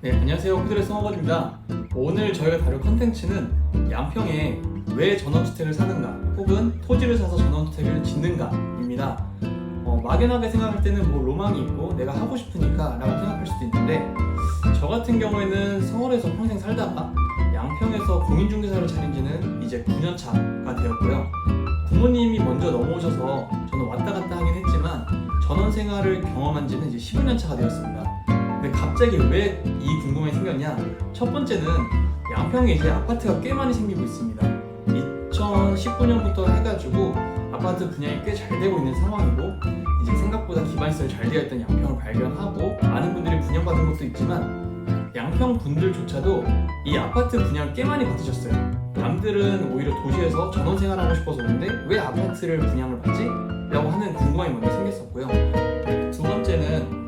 네, 안녕하세요. 호드레 성호건입니다. 오늘 저희가 다룰 컨텐츠는 양평에 왜 전원주택을 사는가 혹은 토지를 사서 전원주택을 짓는가입니다. 막연하게 생각할 때는 뭐 로망이 있고 내가 하고 싶으니까 라고 생각할 수도 있는데, 저 같은 경우에는 서울에서 평생 살다가 양평에서 공인중개사를 차린 지는 이제 9년 차가 되었고요. 부모님이 먼저 넘어오셔서 저는 왔다 갔다 하긴 했지만 전원 생활을 경험한 지는 이제 15년 차가 되었습니다. 근데 갑자기 왜 이 궁금함이 생겼냐? 첫 번째는 양평에 이제 아파트가 꽤 많이 생기고 있습니다. 2019년부터 해가지고 아파트 분양이 꽤 잘 되고 있는 상황이고, 이제 생각보다 기반시설이 잘 되어 있던 양평을 발견하고 많은 분들이 분양받은 것도 있지만 양평 분들조차도 이 아파트 분양을 꽤 많이 받으셨어요. 남들은 오히려 도시에서 전원 생활하고 싶어서 오는데 왜 아파트를 분양을 받지? 라고 하는 궁금함이 먼저 생겼었고요. 두 번째는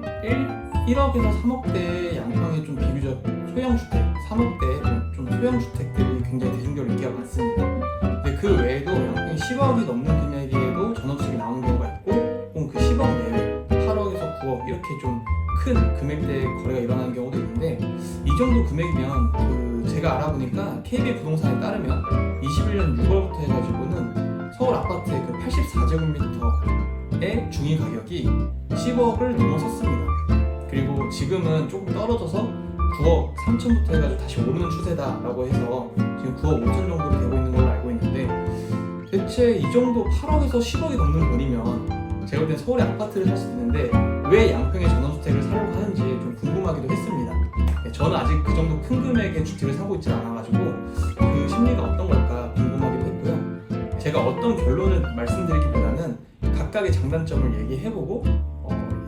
1억에서 3억대 양평의 좀 비교적 소형주택, 3억대 좀 소형주택들이 굉장히 대중적으로 인기가 많습니다. 근데 그 외에도 양평이 10억이 넘는 금액에도 전원주택이 나오는 경우가 있고, 혹은 그 10억 내외, 8억에서 9억 이렇게 좀 큰 금액대의 거래가 일어나는 경우도 있는데, 이 정도 금액이면 제가 알아보니까 KB 부동산에 따르면 21년 6월부터 해가지고는 서울 아파트의 84제곱미터의 중위 가격이 10억을 넘어섰습니다. 그리고 지금은 조금 떨어져서 9억 3천부터 해가지고 다시 오르는 추세다라고 해서 지금 9억 5천 정도로 되고 있는 걸로 알고 있는데, 대체 이 정도 8억에서 10억이 넘는 돈이면 제가 볼 땐 서울에 아파트를 살 수 있는데 왜 양평에 전원주택을 사려고 하는지 좀 궁금하기도 했습니다. 저는 아직 그 정도 큰 금액의 주택을 사고 있지 않아가지고 그 심리가 어떤 걸까 궁금하기도 했고요. 제가 어떤 결론을 말씀드리기보다는 각각의 장단점을 얘기해보고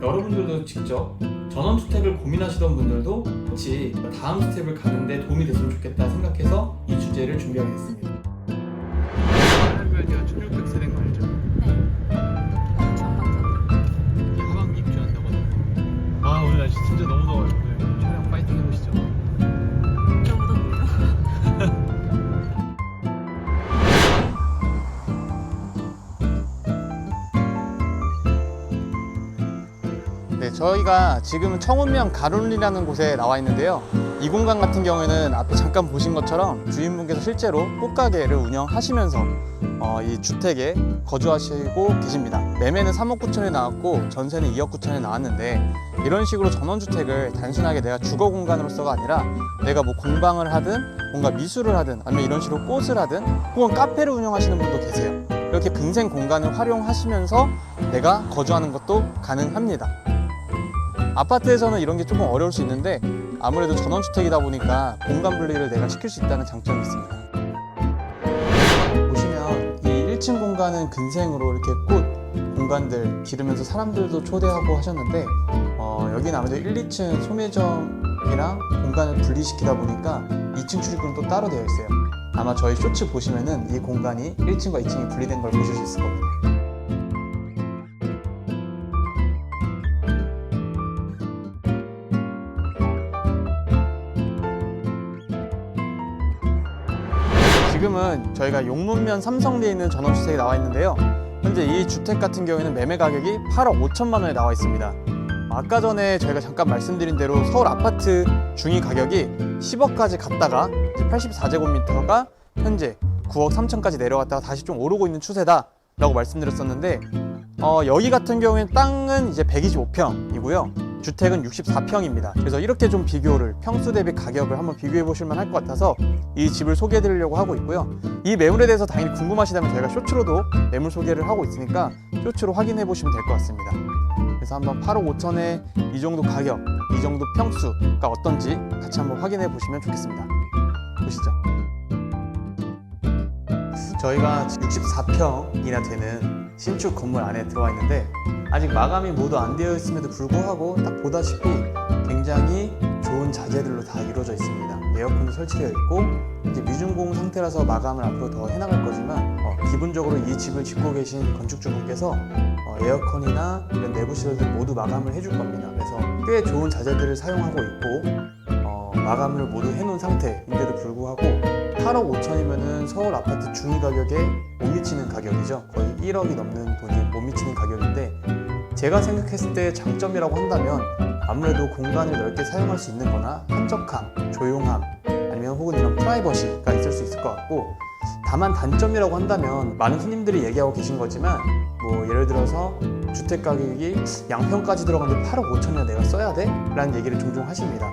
여러분들도 직접 전원주택을 고민하시던 분들도 혹시 다음 스텝을 가는데 도움이 됐으면 좋겠다 생각해서 이 주제를 준비하게 됐습니다. 할아버지가 1600세대인 거 알죠? 네. 이게 하반기 입주한다거든요. 아, 오늘 날씨 진짜 너무 더워요. 오늘 촬영 파이팅 해보시죠. 너무 덥네요. 네, 저희가 지금은 청운면 가론리라는 곳에 나와 있는데요. 이 공간 같은 경우에는 앞에 잠깐 보신 것처럼 주인분께서 실제로 꽃가게를 운영하시면서 이 주택에 거주하시고 계십니다. 매매는 3억 9천에 나왔고 전세는 2억 9천에 나왔는데, 이런 식으로 전원주택을 단순하게 내가 주거 공간으로서가 아니라 내가 뭐 공방을 하든 뭔가 미술을 하든 아니면 이런 식으로 꽃을 하든 혹은 카페를 운영하시는 분도 계세요. 이렇게 근생 공간을 활용하시면서 내가 거주하는 것도 가능합니다. 아파트에서는 이런 게 조금 어려울 수 있는데, 아무래도 전원주택이다 보니까 공간 분리를 내가 시킬 수 있다는 장점이 있습니다. 보시면 이 1층 공간은 근생으로 이렇게 꽃 공간들 기르면서 사람들도 초대하고 하셨는데, 여기는 아무래도 1, 2층 소매점이랑 공간을 분리시키다 보니까 2층 출입구는 또 따로 되어 있어요. 아마 저희 쇼츠 보시면은 이 공간이 1층과 2층이 분리된 걸 보실 수 있을 겁니다. 지금은 저희가 용문면 삼성리에 있는 전원주택에 나와 있는데요. 현재 이 주택 같은 경우에는 매매 가격이 8억 5천만 원에 나와 있습니다. 아까 전에 저희가 잠깐 말씀드린 대로 서울 아파트 중위 가격이 10억까지 갔다가 84제곱미터가 현재 9억 3천까지 내려갔다가 다시 좀 오르고 있는 추세다 라고 말씀드렸었는데, 여기 같은 경우에는 땅은 이제 125평이고요. 주택은 64평입니다. 그래서 이렇게 좀 비교를, 평수 대비 가격을 한번 비교해 보실만 할 것 같아서 이 집을 소개해 드리려고 하고 있고요. 이 매물에 대해서 당연히 궁금하시다면 저희가 쇼츠로도 매물 소개를 하고 있으니까 쇼츠로 확인해 보시면 될 것 같습니다. 그래서 한번 8억 5천에 이 정도 가격, 이 정도 평수가 어떤지 같이 한번 확인해 보시면 좋겠습니다. 보시죠. 저희가 64평이나 되는 신축 건물 안에 들어와 있는데, 아직 마감이 모두 안 되어 있음에도 불구하고 딱 보다시피 굉장히 좋은 자재들로 다 이루어져 있습니다. 에어컨도 설치되어 있고, 이제 미준공 상태라서 마감을 앞으로 더 해나갈 거지만 기본적으로 이 집을 짓고 계신 건축주분께서 에어컨이나 이런 내부 시설들 모두 마감을 해줄 겁니다. 그래서 꽤 좋은 자재들을 사용하고 있고 마감을 모두 해놓은 상태인데도 불구하고 8억 5천이면은 서울 아파트 중위 가격에 못 미치는 가격이죠. 거의 1억이 넘는 돈이 못 미치는 가격인데, 제가 생각했을 때 장점이라고 한다면 아무래도 공간을 넓게 사용할 수 있는 거나 한적함, 조용함, 아니면 혹은 이런 프라이버시가 있을 수 있을 것 같고, 다만 단점이라고 한다면 많은 손님들이 얘기하고 계신 거지만 뭐 예를 들어서 주택 가격이 양평까지 들어가는데 8억 5천이나 내가 써야 돼? 라는 얘기를 종종 하십니다.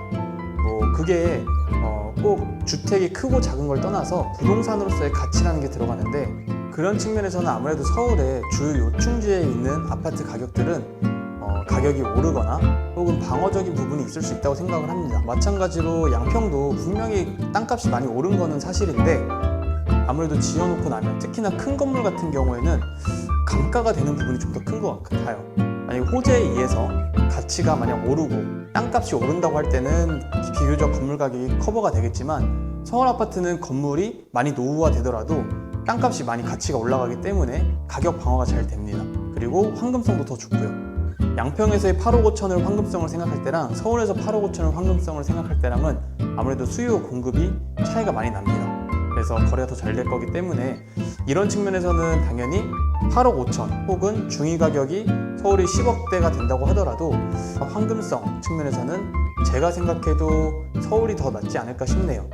뭐 그게 꼭 주택이 크고 작은 걸 떠나서 부동산으로서의 가치라는 게 들어가는데, 그런 측면에서는 아무래도 서울의 주요 요충지에 있는 아파트 가격들은 가격이 오르거나 혹은 방어적인 부분이 있을 수 있다고 생각을 합니다. 마찬가지로 양평도 분명히 땅값이 많이 오른 거는 사실인데, 아무래도 지어놓고 나면 특히나 큰 건물 같은 경우에는 감가가 되는 부분이 좀 더 큰 것 같아요. 만약에 호재에 의해서 가치가 만약 오르고 땅값이 오른다고 할 때는 비교적 건물 가격이 커버가 되겠지만, 서울 아파트는 건물이 많이 노후화되더라도 땅값이 많이 가치가 올라가기 때문에 가격 방어가 잘 됩니다. 그리고 황금성도 더 좋고요. 양평에서의 8억 5천을 황금성을 생각할 때랑 서울에서 8억 5천을 황금성을 생각할 때랑은 아무래도 수요 공급이 차이가 많이 납니다. 그래서 거래가 더 잘 될 거기 때문에 이런 측면에서는 당연히 8억 5천 혹은 중위 가격이 서울이 10억대가 된다고 하더라도 황금성 측면에서는 제가 생각해도 서울이 더 낫지 않을까 싶네요.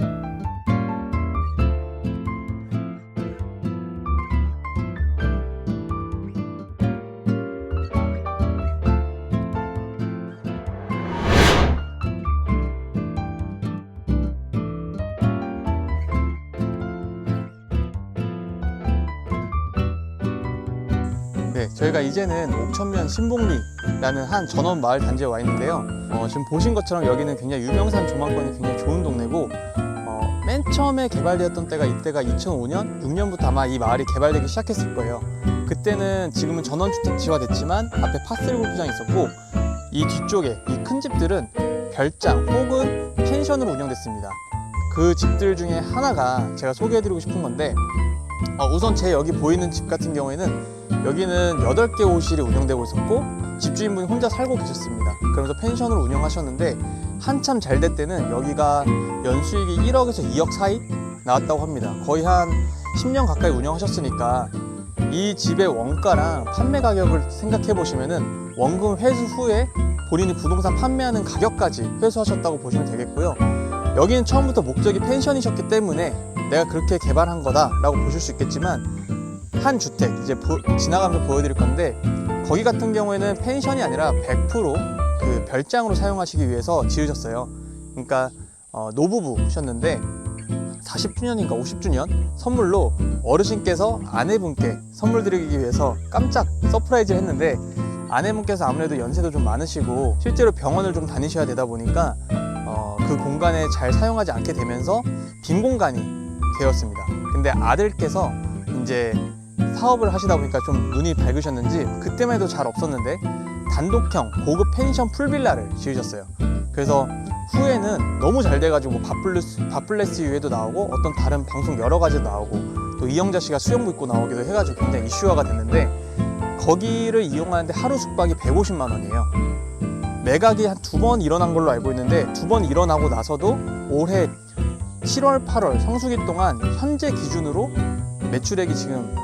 네, 저희가 이제는 옥천면 신봉리라는 한 전원 마을 단지에 와 있는데요. 지금 보신 것처럼 여기는 굉장히 유명산 조망권이 굉장히 좋은 동네고, 맨 처음에 개발되었던 때가 이때가 2005년, 6년부터 아마 이 마을이 개발되기 시작했을 거예요. 그때는 지금은 전원주택지화 됐지만 앞에 파스리 골프장이 있었고, 이 뒤쪽에 이 큰 집들은 별장 혹은 펜션으로 운영됐습니다. 그 집들 중에 하나가 제가 소개해드리고 싶은 건데, 우선 제 여기 보이는 집 같은 경우에는 여기는 8개 호실이 운영되고 있었고 집주인분이 혼자 살고 계셨습니다. 그러면서 펜션을 운영하셨는데 한참 잘 될 때는 여기가 연수익이 1억에서 2억 사이 나왔다고 합니다. 거의 한 10년 가까이 운영하셨으니까 이 집의 원가랑 판매 가격을 생각해 보시면은 원금 회수 후에 본인이 부동산 판매하는 가격까지 회수하셨다고 보시면 되겠고요. 여기는 처음부터 목적이 펜션이셨기 때문에 내가 그렇게 개발한 거다라고 보실 수 있겠지만, 한 주택 이제 지나가면서 보여드릴 건데, 거기 같은 경우에는 펜션이 아니라 100% 그 별장으로 사용하시기 위해서 지으셨어요. 그러니까 노부부셨는데 40주년인가 50주년 선물로 어르신께서 아내분께 선물 드리기 위해서 깜짝 서프라이즈를 했는데, 아내분께서 아무래도 연세도 좀 많으시고 실제로 병원을 좀 다니셔야 되다 보니까 그 공간에 잘 사용하지 않게 되면서 빈 공간이 되었습니다. 근데 아들께서 이제 사업을 하시다 보니까 좀 눈이 밝으셨는지 그때만 해도 잘 없었는데 단독형 고급 펜션 풀빌라를 지으셨어요. 그래서 후에는 너무 잘 돼가지고 밥플레스 유에도 나오고 어떤 다른 방송 여러 가지도 나오고 또 이영자 씨가 수영복 입고 나오기도 해가지고 굉장히 이슈화가 됐는데, 거기를 이용하는데 하루 숙박이 150만 원이에요. 매각이 한 2번 일어난 걸로 알고 있는데 2번 일어나고 나서도 올해 7월, 8월 성수기 동안 현재 기준으로 매출액이 지금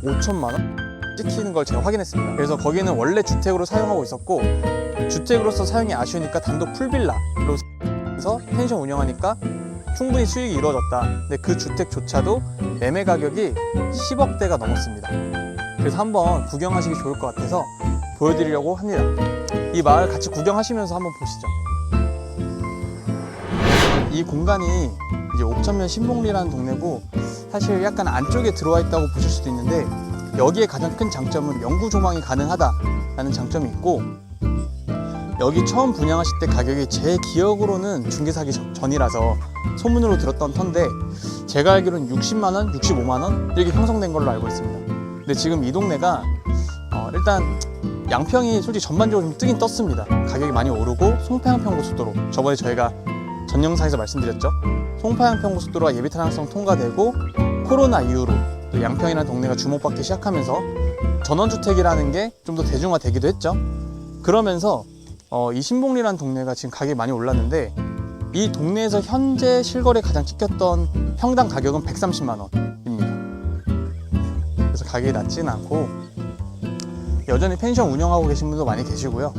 5천만 원 찍히는 걸 제가 확인했습니다. 그래서 거기는 원래 주택으로 사용하고 있었고, 주택으로서 사용이 아쉬우니까 단독 풀빌라로 해서 펜션 운영하니까 충분히 수익이 이루어졌다. 근데 그 주택조차도 매매 가격이 10억대가 넘었습니다. 그래서 한번 구경하시기 좋을 것 같아서 보여드리려고 합니다. 이 마을 같이 구경하시면서 한번 보시죠. 이 공간이 이제 옥천면 신봉리라는 동네고, 사실 약간 안쪽에 들어와 있다고 보실 수도 있는데, 여기에 가장 큰 장점은 영구 조망이 가능하다라는 장점이 있고, 여기 처음 분양하실 때 가격이 제 기억으로는 중개 사기 전이라서 소문으로 들었던 터인데, 제가 알기로는 60만 원, 65만 원 이렇게 형성된 걸로 알고 있습니다. 근데 지금 이 동네가 일단 양평이 솔직히 전반적으로 좀 뜨긴 떴습니다. 가격이 많이 오르고 송파양평고속도로, 저번에 저희가 전 영상에서 말씀드렸죠. 송파양평고속도로가 예비타당성 통과되고 코로나 이후로 또 양평이라는 동네가 주목받기 시작하면서 전원주택이라는 게 좀 더 대중화되기도 했죠. 그러면서 이 신봉리라는 동네가 지금 가격이 많이 올랐는데, 이 동네에서 현재 실거래 가장 찍혔던 평당 가격은 130만 원입니다. 그래서 가격이 낮지는 않고 여전히 펜션 운영하고 계신 분도 많이 계시고요.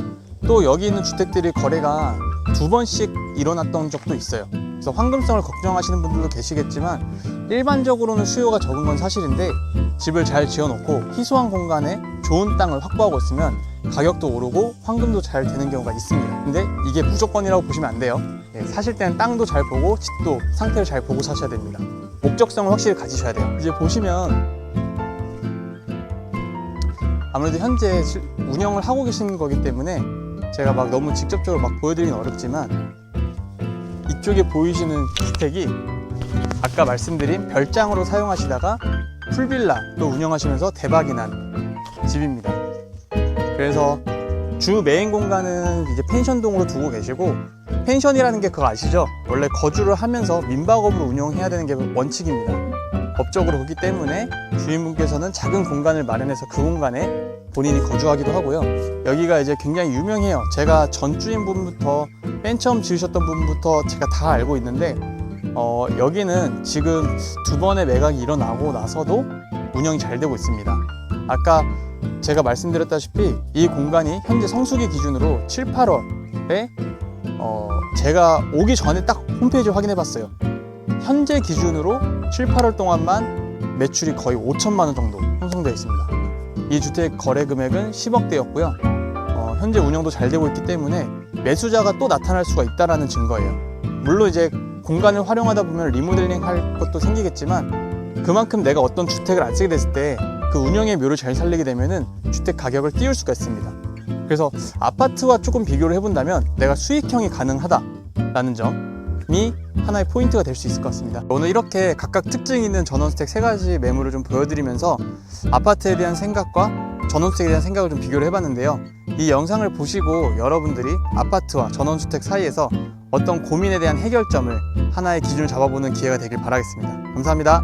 또 여기 있는 주택들이 거래가 2번씩 일어났던 적도 있어요. 그래서 황금성을 걱정하시는 분들도 계시겠지만 일반적으로는 수요가 적은 건 사실인데 집을 잘 지어놓고 희소한 공간에 좋은 땅을 확보하고 있으면 가격도 오르고 황금도 잘 되는 경우가 있습니다. 근데 이게 무조건이라고 보시면 안 돼요. 사실 때는 땅도 잘 보고 집도 상태를 잘 보고 사셔야 됩니다. 목적성을 확실히 가지셔야 돼요. 이제 보시면 아무래도 현재 운영을 하고 계신 거기 때문에 제가 막 너무 직접적으로 막 보여드리긴 어렵지만 이쪽에 보이시는 주택이 아까 말씀드린 별장으로 사용하시다가 풀빌라로 운영하시면서 대박이 난 집입니다. 그래서 주 메인 공간은 이제 펜션동으로 두고 계시고, 펜션이라는 게 그거 아시죠? 원래 거주를 하면서 민박업으로 운영해야 되는 게 원칙입니다. 법적으로 그렇기 때문에 주인분께서는 작은 공간을 마련해서 그 공간에 본인이 거주하기도 하고요. 여기가 이제 굉장히 유명해요. 제가 전 주인분부터 맨 처음 지으셨던 분부터 제가 다 알고 있는데 여기는 지금 2번의 매각이 일어나고 나서도 운영이 잘 되고 있습니다. 아까 제가 말씀드렸다시피 이 공간이 현재 성수기 기준으로 7, 8월에 제가 오기 전에 딱 홈페이지 확인해 봤어요. 현재 기준으로 7, 8월 동안만 매출이 거의 5천만 원 정도 형성되어 있습니다. 이 주택 거래 금액은 10억대였고요. 현재 운영도 잘 되고 있기 때문에 매수자가 또 나타날 수가 있다는 증거예요. 물론 이제 공간을 활용하다 보면 리모델링 할 것도 생기겠지만 그만큼 내가 어떤 주택을 안 쓰게 됐을 때 그 운영의 묘를 잘 살리게 되면은 주택 가격을 띄울 수가 있습니다. 그래서 아파트와 조금 비교를 해본다면 내가 수익형이 가능하다라는 점이 하나의 포인트가 될 수 있을 것 같습니다. 오늘 이렇게 각각 특징이 있는 전원주택 3가지 매물을 좀 보여드리면서 아파트에 대한 생각과 전원주택에 대한 생각을 좀 비교를 해봤는데요. 이 영상을 보시고 여러분들이 아파트와 전원주택 사이에서 어떤 고민에 대한 해결점을 하나의 기준을 잡아보는 기회가 되길 바라겠습니다. 감사합니다.